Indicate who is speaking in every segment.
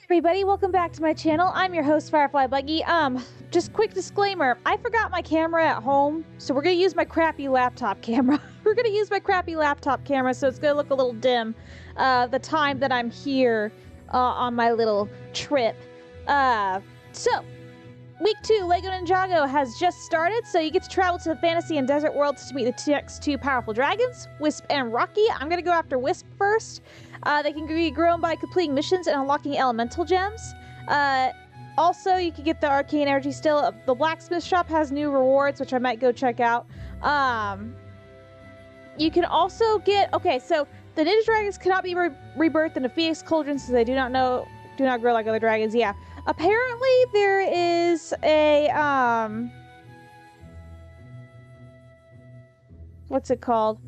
Speaker 1: Everybody, welcome back to my channel. I'm your host, Firefly Buggy. Just quick disclaimer, I forgot my camera at home, so we're gonna use my crappy laptop camera. So it's gonna look a little dim the time that I'm here on my little trip. So, week 2, LEGO Ninjago has just started, so you get to travel to the fantasy and desert worlds to meet the next two powerful dragons, Wisp and Rocky. I'm gonna go after Wisp first. They can be grown by completing missions and unlocking elemental gems. Also, you can get the arcane energy still. The blacksmith shop has new rewards, which I might go check out. You can also get... Okay, so the ninja dragons cannot be rebirthed into phoenix cauldrons, so they do not grow like other dragons. Yeah. Apparently, there is a... what's it called?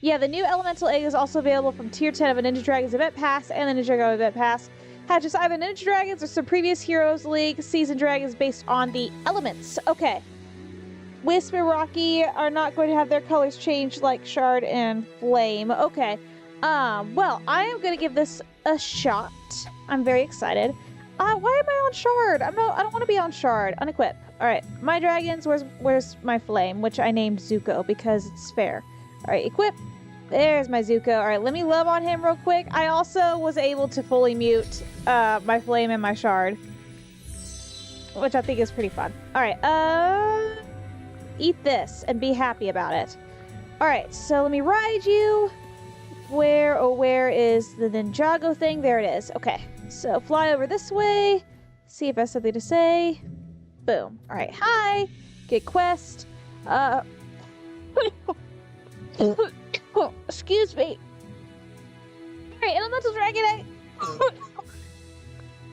Speaker 1: Yeah, the new elemental egg is also available from Tier 10 of a Ninja Dragons Event Pass and the Ninjago Event Pass. Hatches either Ninja Dragons or some previous Heroes League season dragons based on the elements. Okay. Wisp and Rocky are not going to have their colors changed like Shard and Flame. Okay. Well, I am going to give this a shot. I'm very excited. Why am I on Shard? I don't want to be on Shard. Unequip. Alright, my dragons, where's my Flame, which I named Zuko because it's fair. Alright, equip. There's my Zuko. Alright, let me love on him real quick. I also was able to fully mute my Flame and my Shard, which I think is pretty fun. Alright, eat this and be happy about it. Alright, so let me ride you. Where is the Ninjago thing? There it is. Okay, so fly over this way. See if I have something to say. Boom. Alright, hi. Get quest. Oh, excuse me. Alright, elemental dragon egg.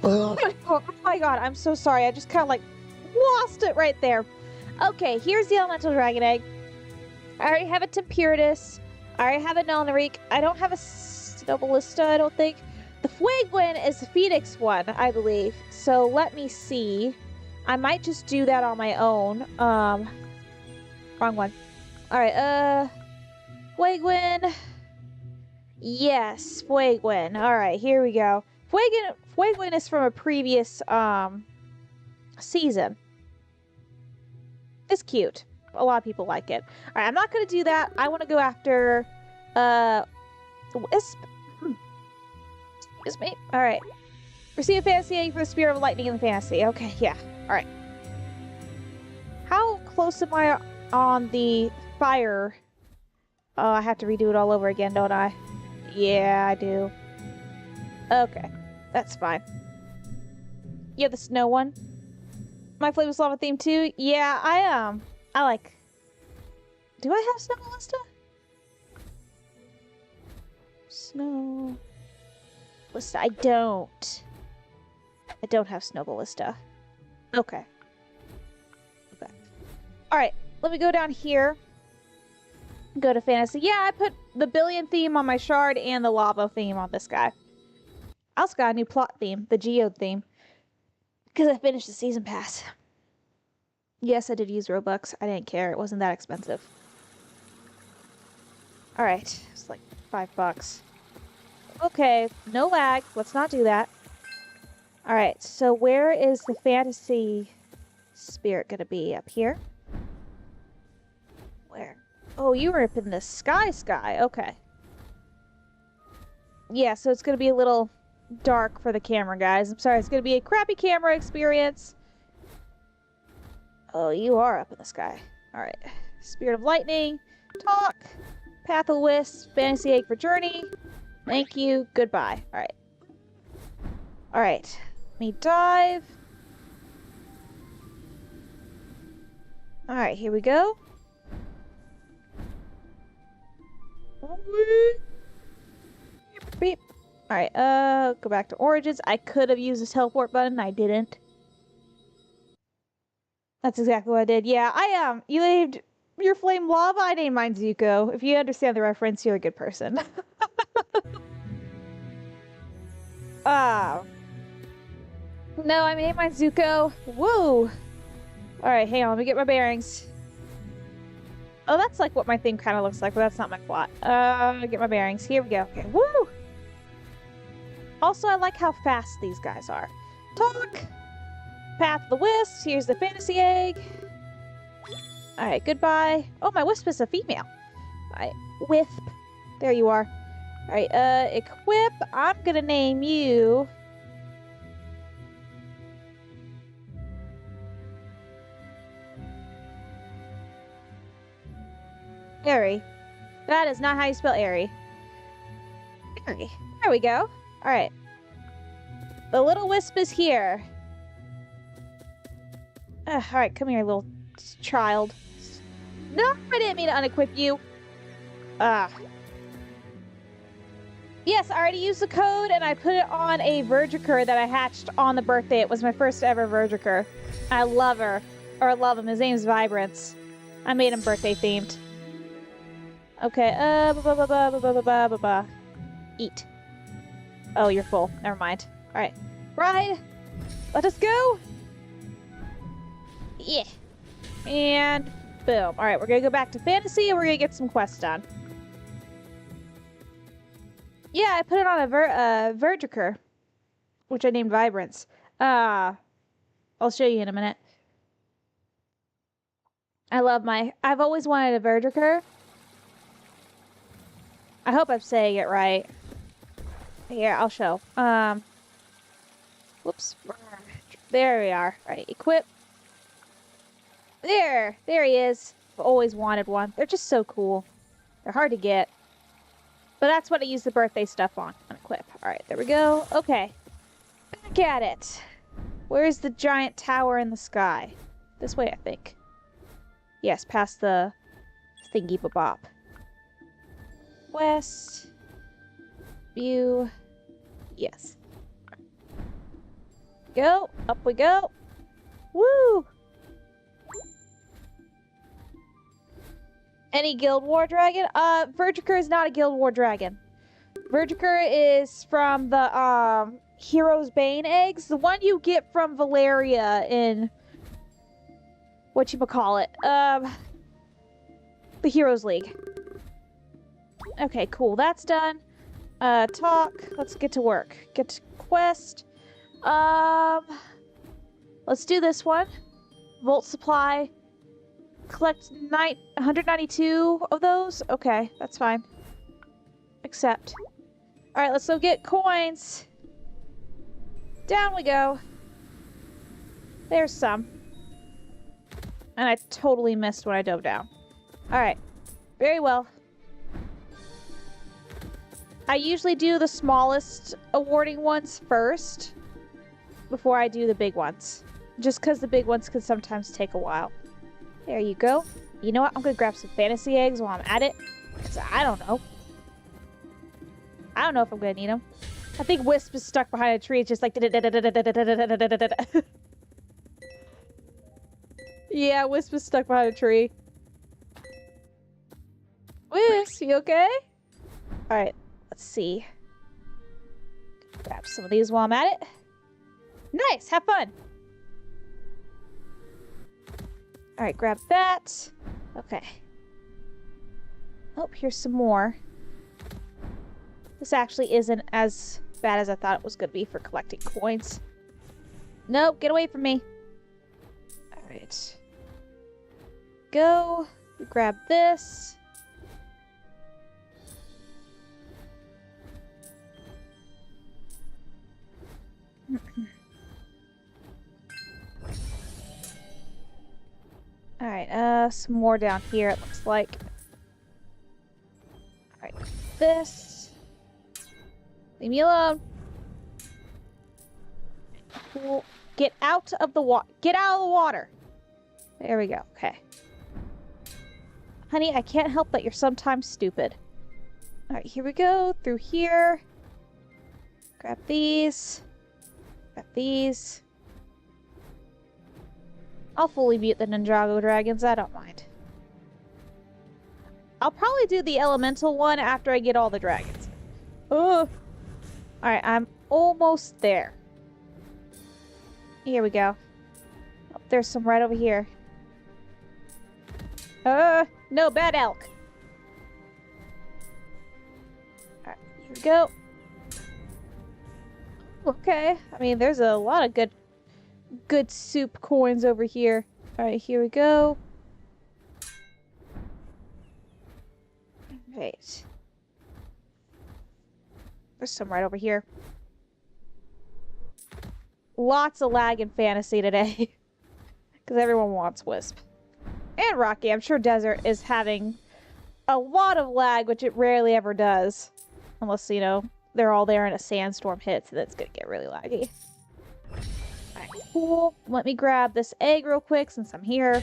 Speaker 1: Oh my god, I'm so sorry. I just kind of like lost it right there. Okay, here's the elemental dragon egg. I already have a Tempiritus. I already have a Nulnarique. I don't have a Snowballista, I don't think. The Fueguin is the Phoenix one, I believe. So let me see. I might just do that on my own. Wrong one. Alright, Fueguin. Yes, Fueguin. Alright, here we go. Fueguin is from a previous, season. It's cute. A lot of people like it. Alright, I'm not gonna do that. I want to go after, Wisp. Excuse me. Alright. Receive a fantasy egg for the Spirit of Lightning in the fantasy. Okay, yeah. Alright. How close am I on the fire? Oh, I have to redo it all over again, don't I? Yeah, I do. Okay. That's fine. Yeah, the snow one. My Flame is Lava theme too? Yeah, I like... Do I have Snow Ballista? Snow... Ballista. I don't. I don't have Snow Ballista. Okay. Okay. Alright, let me go down here. Go to fantasy. Yeah, I put the billion theme on my Shard and the lava theme on this guy. I also got a new plot theme, the Geode theme, because I finished the season pass. Yes, I did use Robux. I didn't care. It wasn't that expensive. Alright, it's like $5. Okay, no lag. Let's not do that. Alright, so where is the fantasy spirit gonna be? Up here? Where? Oh, you were up in the sky. Okay. Yeah, so it's gonna be a little dark for the camera, guys. I'm sorry, it's gonna be a crappy camera experience. Oh, you are up in the sky. Alright. Spirit of Lightning. Talk. Path of Wisp. Fantasy Egg for Journey. Thank you. Goodbye. Alright. Alright. Let me dive. Alright, here we go. Beep. Alright, go back to Origins. I could have used the teleport button. I didn't. That's exactly what I did. Yeah, you named your Flame Lava. I named mine Zuko. If you understand the reference, you're a good person. No, I named mine Zuko. Woo! Alright, hang on. Let me get my bearings. Oh, that's like what my thing kind of looks like, but that's not my plot. Get my bearings. Here we go. Okay, woo! Also, I like how fast these guys are. Talk! Path of the Wisp. Here's the fantasy egg. Alright, goodbye. Oh, my Wisp is a female. Alright, Wisp. There you are. Alright, equip. I'm gonna name you... Airy. That is not how you spell airy. Airy. There we go. Alright. The little Wisp is here. Alright, come here, little child. No, I didn't mean to unequip you. Yes, I already used the code, and I put it on a Vergiker that I hatched on the birthday. It was my first ever Vergiker. I love her. Or I love him. His name's Vibrance. I made him birthday themed. Okay, eat. Oh, you're full. Never mind. Alright. Ride! Let us go! Yeah. And boom. Alright, we're gonna go back to Fantasy and we're gonna get some quests done. Yeah, I put it on a Vergiker, which I named Vibrance. I'll show you in a minute. I've always wanted a Vergiker. I hope I'm saying it right. Here, I'll show. Whoops. There we are. All right, equip. There he is. I've always wanted one. They're just so cool. They're hard to get. But that's what I use the birthday stuff on. Unequip. All right, there we go. Okay. Back at it. Where's the giant tower in the sky? This way, I think. Yes, past the thingy-bop. West. View. Yes. Go. Up we go. Woo! Any Guild War Dragon? Vergiker is not a Guild War Dragon. Vergiker is from the, Hero's Bane eggs. The one you get from Valeria in... whatchamacallit? The Heroes League. Okay, cool. That's done. Talk. Let's get to work. Get to quest. Let's do this one. Volt supply. Collect 192 of those? Okay, that's fine. Accept. Alright, let's go get coins. Down we go. There's some. And I totally missed when I dove down. Alright. Very well. I usually do the smallest awarding ones first before I do the big ones. Just because the big ones can sometimes take a while. There you go. You know what? I'm going to grab some fantasy eggs while I'm at it. Because I don't know. I don't know if I'm going to need them. I think Wisp is stuck behind a tree. It's just like... Yeah, Wisp is stuck behind a tree. Wisp, you okay? Alright, let's see. Grab some of these while I'm at it. Nice, have fun! Alright, grab that. Okay. Oh, here's some more. This actually isn't as bad as I thought it was going to be for collecting coins. Nope, get away from me. Alright. Go. Grab this. Alright, some more down here, it looks like. Alright, this. Leave me alone. Cool. Get out of the water. Get out of the water. There we go. Okay. Honey, I can't help that you're sometimes stupid. Alright, here we go. Through here. Grab these. Grab these. I'll fully mute the Ninjago dragons. I don't mind. I'll probably do the elemental one after I get all the dragons. Oh. Alright, I'm almost there. Here we go. Oh, there's some right over here. No, bad elk. Alright, here we go. Okay. I mean, there's a lot of good soup coins over here. Alright, here we go. Right. There's some right over here. Lots of lag in fantasy today. Because everyone wants Wisp. And Rocky. I'm sure Desert is having a lot of lag, which it rarely ever does. Unless, you know, they're all there and a sandstorm hits, and that's gonna get really laggy. Alright, cool. Let me grab this egg real quick since I'm here.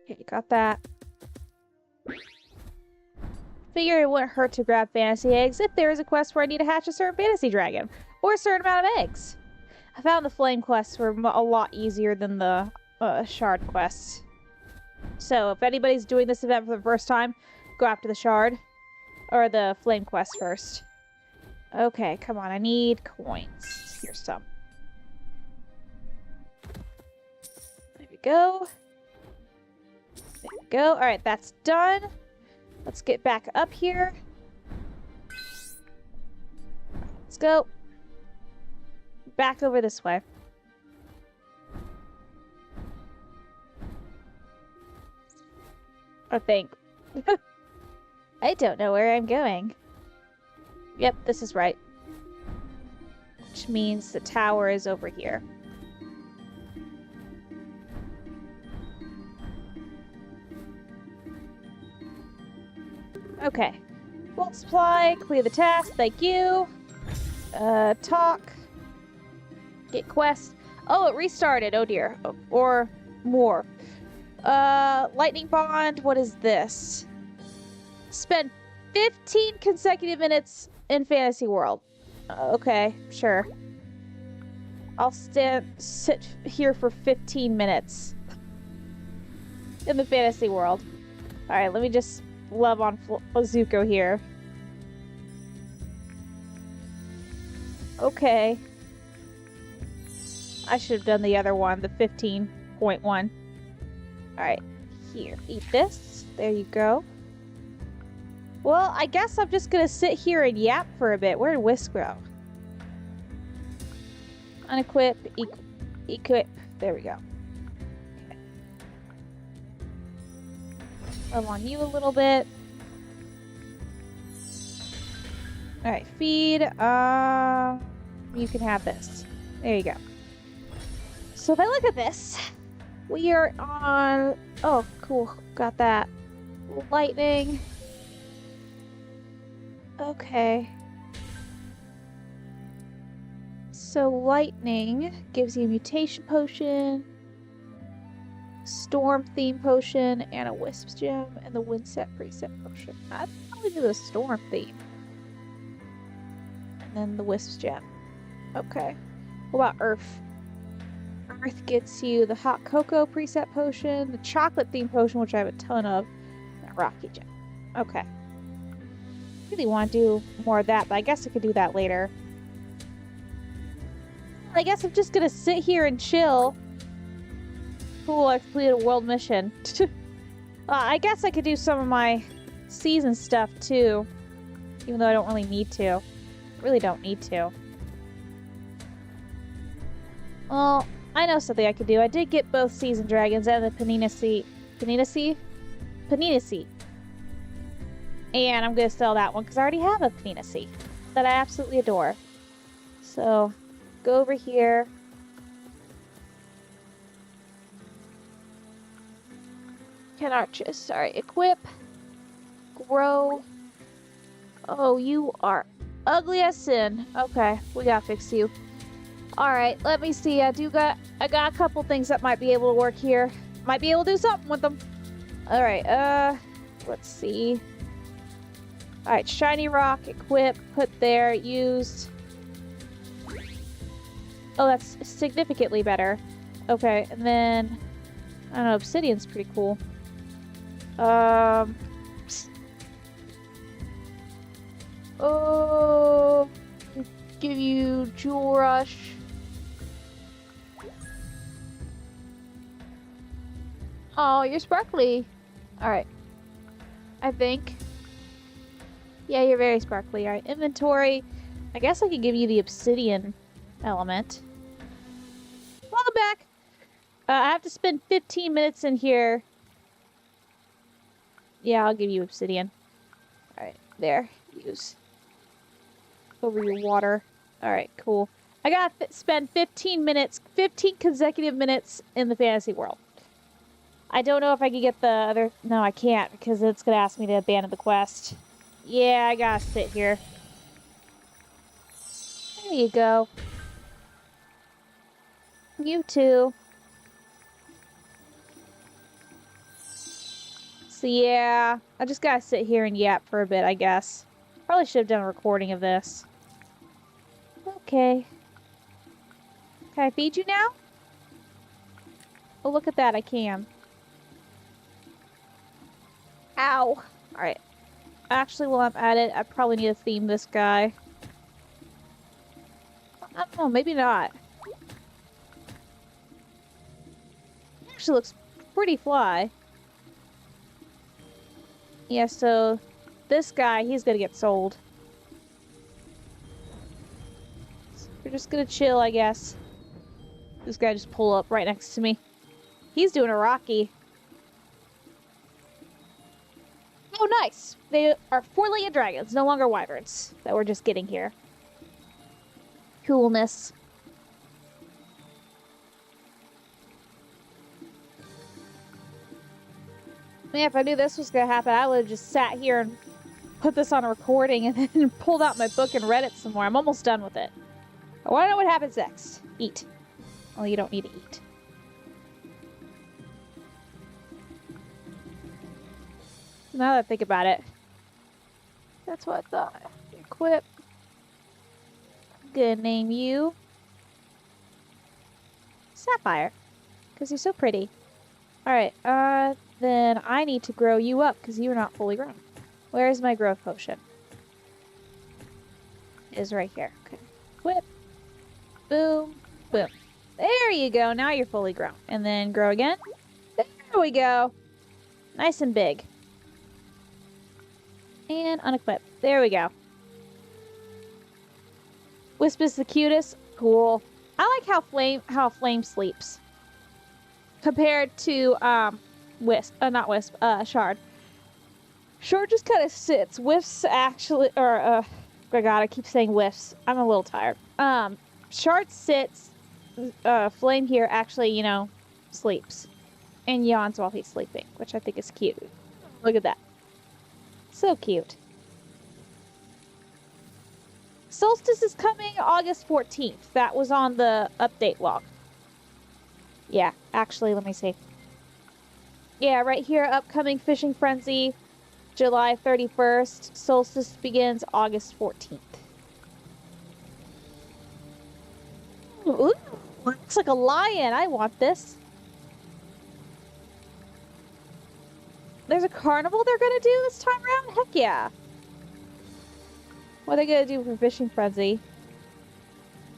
Speaker 1: Okay, got that. Figure it wouldn't hurt to grab fantasy eggs if there is a quest where I need to hatch a certain fantasy dragon, or a certain amount of eggs. I found the flame quests were a lot easier than the shard quests. So if anybody's doing this event for the first time, go after the shard, or the flame quest first. Okay, come on, I need coins. Here's some. There we go. There we go. Alright, that's done. Let's get back up here. Let's go. Back over this way. I think. I don't know where I'm going. Yep, this is right. Which means the tower is over here. Okay. Gold supply, clear the task, thank you. Talk. Get quest. Oh, it restarted, oh dear. Or more. Lightning bond, what is this? Spend 15 consecutive minutes in Fantasy World. Okay, sure. I'll sit here for 15 minutes. In the Fantasy World. Alright, let me just love on Zuko here. Okay. I should have done the other one, the 15.1. Alright, here. Eat this. There you go. Well, I guess I'm just gonna sit here and yap for a bit. Where did Wisp go? Unequip, equip. There we go. Okay. Love on you a little bit. Alright, feed. You can have this. There you go. So if I look at this, we are on... Oh, cool. Got that. Lightning. Okay. So lightning gives you a mutation potion, storm theme potion, and a wisp gem, and the wind set preset potion. I'd probably do the storm theme. And then the wisp gem. Okay. What about earth? Earth gets you the hot cocoa preset potion, the chocolate theme potion, which I have a ton of, and a rocky gem. Okay. Really want to do more of that, but I guess I could do that later. I guess I'm just gonna sit here and chill. Cool, I completed a world mission. I guess I could do some of my season stuff too, even though I don't really need to. Really don't need to. Well, I know something I could do. I did get both season dragons and the Panina Seed. Panina Seed. And I'm going to sell that one because I already have a Panina Seed that I absolutely adore. So, go over here. Can arches. Sorry. Equip. Grow. Oh, you are ugly as sin. Okay, we gotta fix you. Alright, let me see. I got a couple things that might be able to work here. Might be able to do something with them. Alright, let's see. Alright, shiny rock, equip, put there, used. Oh, that's significantly better. Okay, and then, I don't know, obsidian's pretty cool. Oh, give you Jewel Rush. Oh, you're sparkly. Alright. I think. Yeah, you're very sparkly. Alright, inventory. I guess I could give you the obsidian element. Welcome back! I have to spend 15 minutes in here. Yeah, I'll give you obsidian. Alright, there. Use. Over your water. Alright, cool. I gotta spend 15 minutes, 15 consecutive minutes in the fantasy world. I don't know if I can get the other... No, I can't, because it's gonna ask me to abandon the quest. Yeah, I gotta sit here. There you go. You too. So yeah, I just gotta sit here and yap for a bit, I guess. Probably should have done a recording of this. Okay. Can I feed you now? Oh, look at that, I can. Ow! Alright. Actually, while I'm at it, I probably need to theme this guy. I don't know, maybe not. Actually looks pretty fly. Yeah, so this guy, he's gonna get sold. So we're just gonna chill, I guess. This guy just pull up right next to me. He's doing a Rocky. Oh, nice! They are four-legged dragons, no longer wyverns, that we're just getting here. Coolness. Man, if I knew this was gonna happen, I would have just sat here and put this on a recording and then pulled out my book and read it some more. I'm almost done with it. I want to know what happens next. Eat. Well, you don't need to eat. Now that I think about it, that's what I thought. Equip. I'm gonna name you Sapphire, because you're so pretty. Alright, then I need to grow you up, because you're not fully grown. Where is my growth potion? It is right here. Okay. Equip. Boom. Boom. There you go. Now you're fully grown. And then grow again. There we go. Nice and big. And unequip. There we go. Wisp is the cutest. Cool. I like how Flame sleeps. Compared to Wisp. Not Wisp. Shard. Shard just kind of sits. Wisps actually, oh god, I keep saying Wisps. I'm a little tired. Shard sits. Flame here actually, you know, sleeps. And yawns while he's sleeping, which I think is cute. Look at that. So cute. Solstice is coming August 14th. That was on the update log. Yeah, actually, let me see. Yeah, right here, upcoming fishing frenzy, July 31st. Solstice begins August 14th. Ooh, looks like a lion. I want this. There's a carnival they're gonna do this time around? Heck yeah. What are they gonna do for Fishing Frenzy?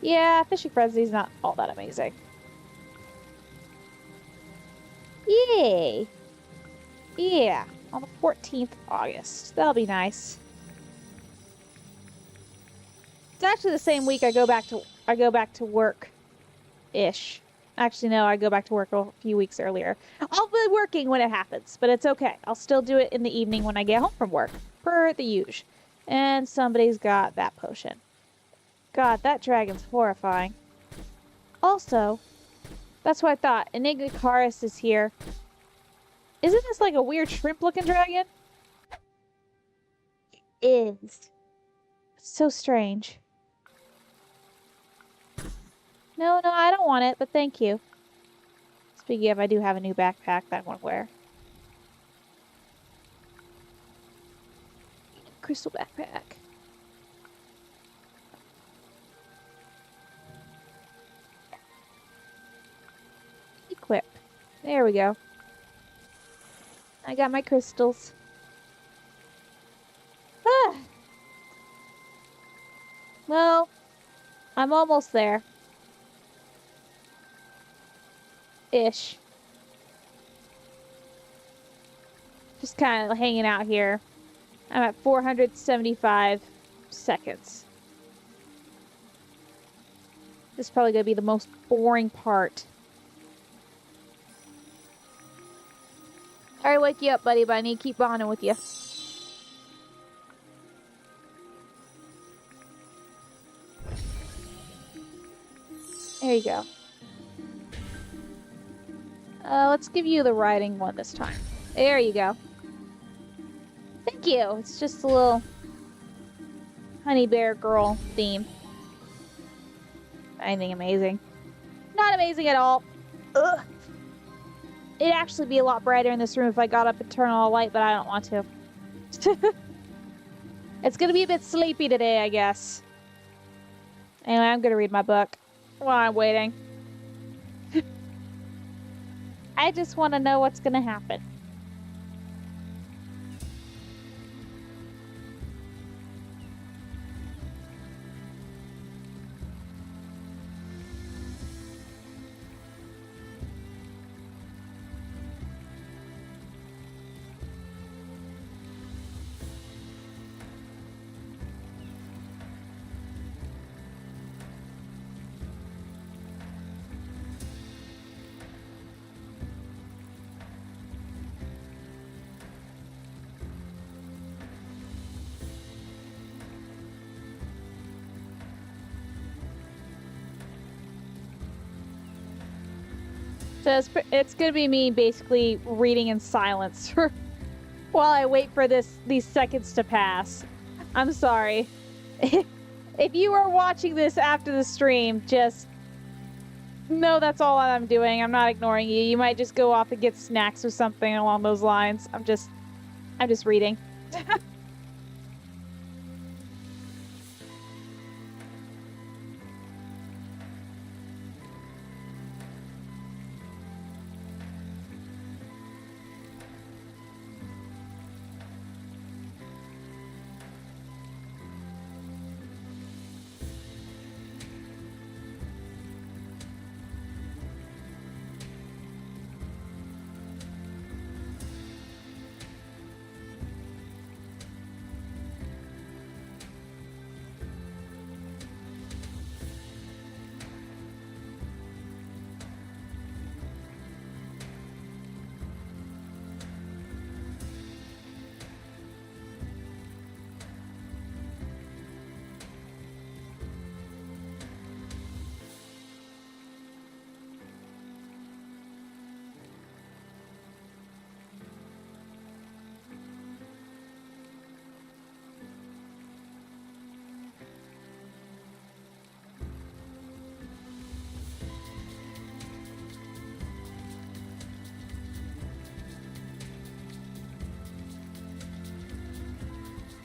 Speaker 1: Yeah, Fishing Frenzy's not all that amazing. Yay! Yeah, on the 14th of August. That'll be nice. It's actually the same week I go back to work-ish. Actually, no, I go back to work a few weeks earlier. I'll be working when it happens, but it's okay. I'll still do it in the evening when I get home from work, per the usual. And somebody's got that potion. God, that dragon's horrifying. Also, that's what I thought. Enigmacaris is here. Isn't this like a weird shrimp-looking dragon? It is. It's so strange. No, I don't want it, but thank you. Speaking of, I do have a new backpack that I want to wear. Crystal backpack. Equip. There we go. I got my crystals. Ah! Well, I'm almost there. Ish. Just kind of hanging out here. I'm at 475 seconds. This is probably going to be the most boring part. Alright, wake you up, buddy, but I need to keep bonding with you. There you go. Let's give you the riding one this time. There you go. Thank you. It's just a little honey bear girl theme. Anything amazing? Not amazing at all. Ugh. It'd actually be a lot brighter in this room if I got up and turned on a light, but I don't want to. It's gonna be a bit sleepy today, I guess. Anyway, I'm gonna read my book while I'm waiting. I just want to know what's gonna happen. So it's gonna be me basically reading in silence while I wait for these seconds to pass. I'm sorry. If you are watching this after the stream, just know that's all I'm doing. I'm not ignoring you. You might just go off and get snacks or something along those lines. I'm just reading.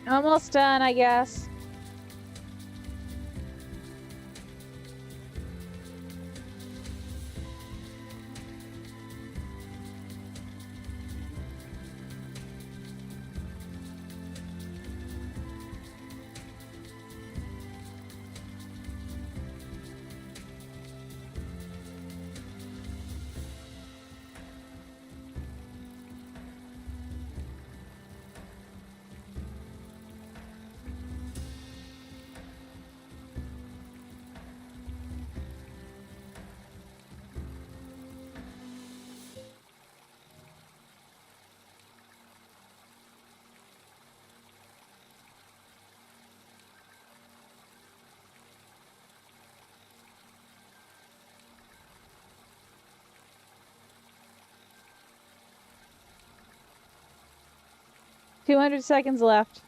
Speaker 1: 'Almost done, I guess. $200 seconds left.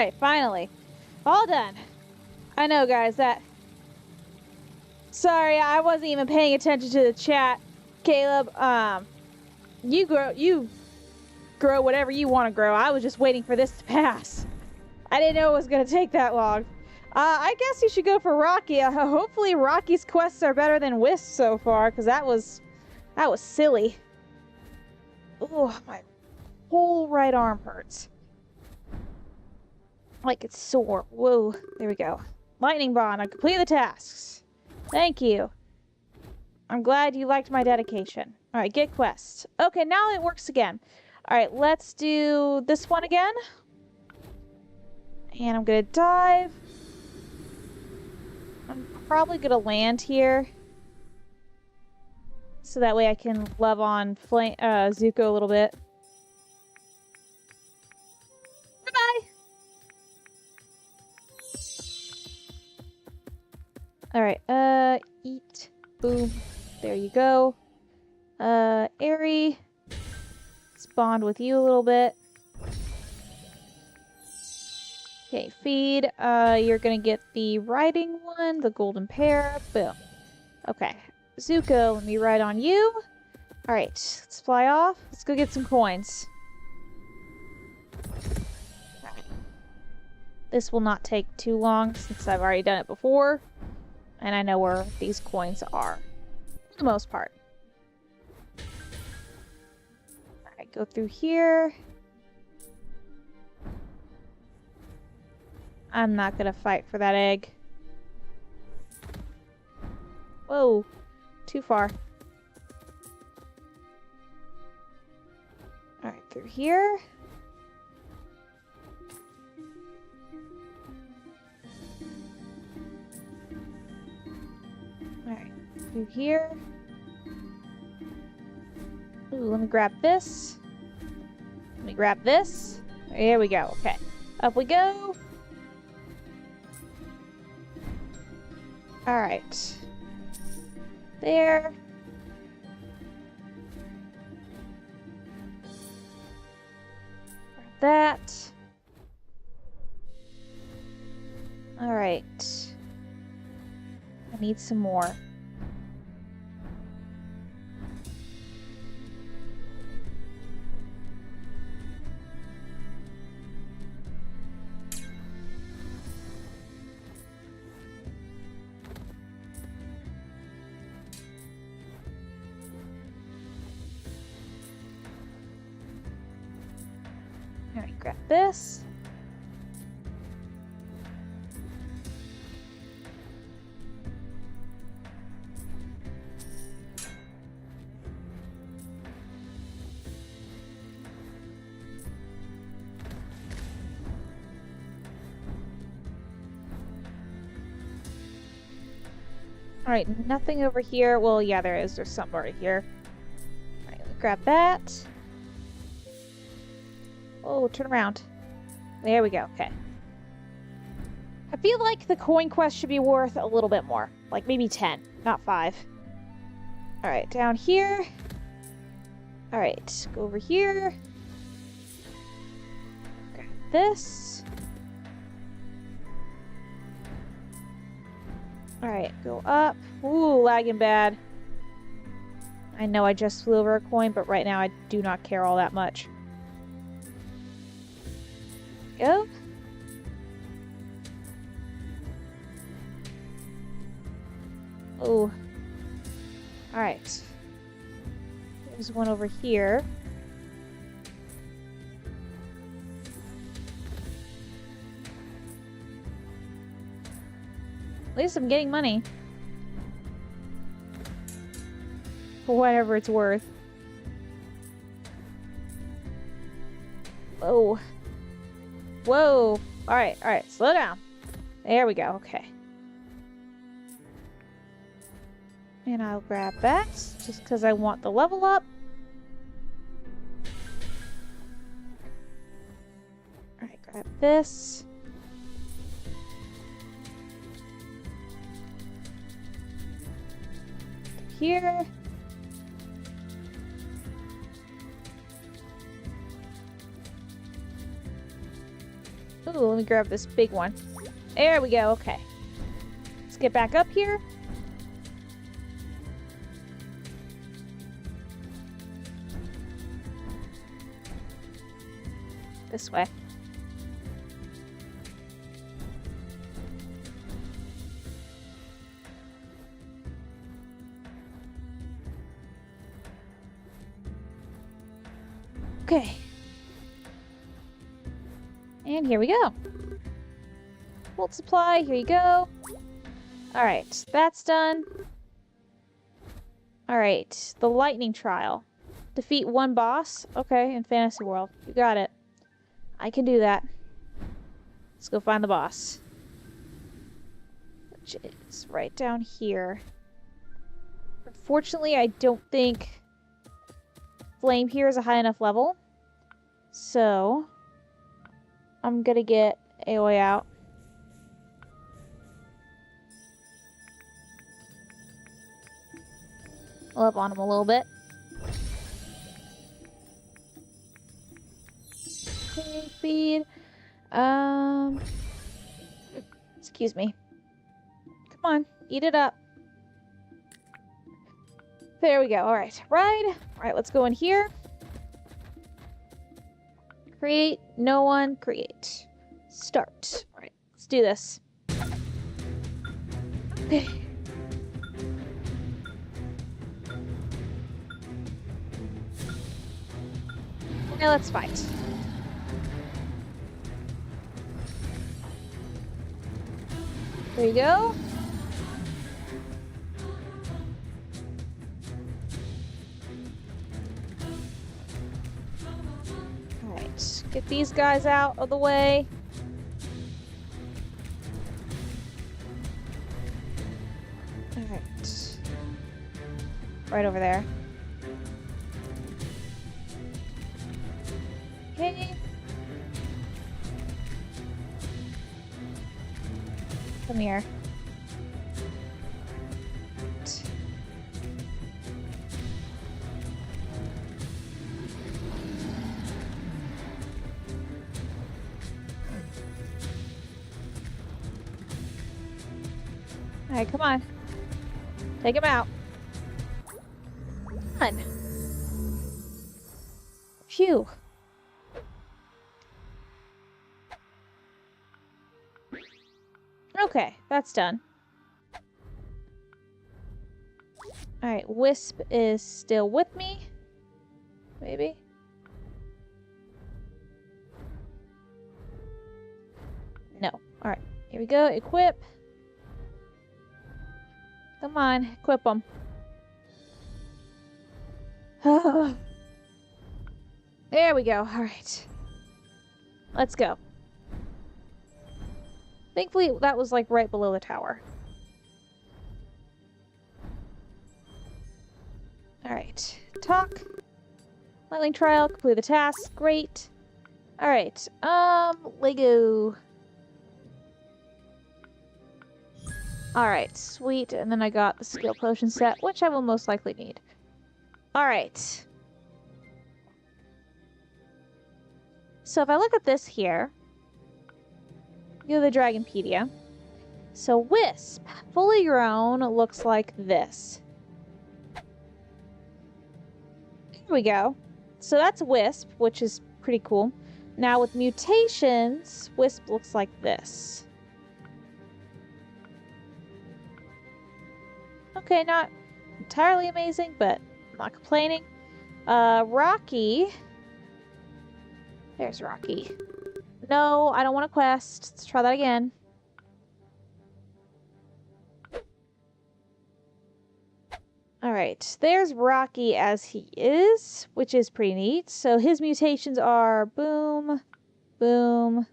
Speaker 1: Alright, finally. All done. I know, guys, that... Sorry, I wasn't even paying attention to the chat. Caleb, you grow whatever you want to grow. I was just waiting for this to pass. I didn't know it was going to take that long. I guess you should go for Rocky. Hopefully Rocky's quests are better than Wisp so far, because that was silly. Ooh, my whole right arm hurts. Like it's sore. Whoa, there we go. Lightning Bond, I completed the tasks. Thank you. I'm glad you liked my dedication. Alright, get quests. Okay, now it works again. Alright, let's do this one again. And I'm gonna dive. I'm probably gonna land here. So that way I can love on Zuko a little bit. Bye-bye! Alright, eat. Boom. There you go. Airy. Let's bond with you a little bit. Okay, feed. You're gonna get the riding one, the golden pear. Boom. Okay. Zuko, let me ride on you. Alright, let's fly off. Let's go get some coins. This will not take too long since I've already done it before. And I know where these coins are. For the most part. Alright, go through here. I'm not gonna fight for that egg. Whoa. Too far. Alright, through here. Alright, through here. Ooh, let me grab this. Let me grab this. There we go. Okay. Up we go. Alright. There. That. Alright. I need some more. Alright, grab this. Alright, nothing over here. Well, yeah, there is. There's some over here. Alright, let me grab that. Oh, turn around. There we go. Okay. I feel like the coin quest should be worth a little bit more. Like maybe 10, not 5. Alright, down here. Alright, go over here. Grab this. Alright, go up. Ooh, lagging bad. I know I just flew over a coin, but right now I do not care all that much. Go. Oh. Alright. There's one over here. At least I'm getting money. For whatever it's worth. Whoa. Whoa. Alright, alright. Slow down. There we go. Okay. And I'll grab that, just because I want the level up. Alright, grab this. Here. Ooh, let me grab this big one. There we go, okay. Let's get back up here. This way. Okay. And here we go. Volt supply, here you go. Alright, that's done. Alright, the lightning trial. Defeat one boss. Okay, in Fantasy World. You got it. I can do that. Let's go find the boss. Which is right down here. Unfortunately, I don't think Flame here is a high enough level. So, I'm gonna get AoE out. I'll up on him a little bit. Okay, feed. Excuse me. Come on, eat it up. There we go. All right, ride. All right, let's go in here. Create. No one. Create. Start. All right, let's do this. Okay. Now let's fight. There you go. Alright, get these guys out of the way. Alright. Right over there. Okay. Come here. Alright, come on. Take him out. Come on. Phew. Okay, that's done. Alright, Wisp is still with me. Maybe? No. Alright, here we go. Equip. Come on, equip them. There we go. Alright. Let's go. Thankfully, that was like right below the tower. Alright. Talk. Lightning trial. Complete the task. Great. Alright. Lego. Alright, sweet. And then I got the skill potion set, which I will most likely need. Alright. So if I look at this here, go to the Dragonpedia. So Wisp, fully grown, looks like this. Here we go. So that's Wisp, which is pretty cool. Now with mutations, Wisp looks like this. Okay, not entirely amazing, but I'm not complaining. Rocky. There's Rocky. No, I don't want a quest. Let's try that again. Alright, there's Rocky as he is, which is pretty neat. So his mutations are boom, boom.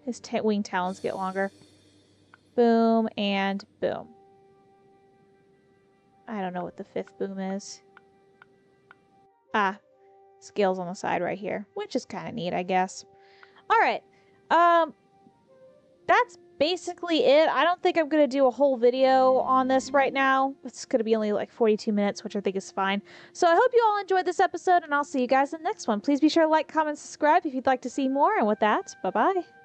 Speaker 1: His wing talons get longer. Boom and boom. I don't know what the fifth boom is. Ah, scales on the side right here, which is kind of neat, I guess. All right. That's basically it. I don't think I'm going to do a whole video on this right now. It's going to be only like 42 minutes, which I think is fine. So I hope you all enjoyed this episode, and I'll see you guys in the next one. Please be sure to like, comment, subscribe if you'd like to see more. And with that, bye-bye.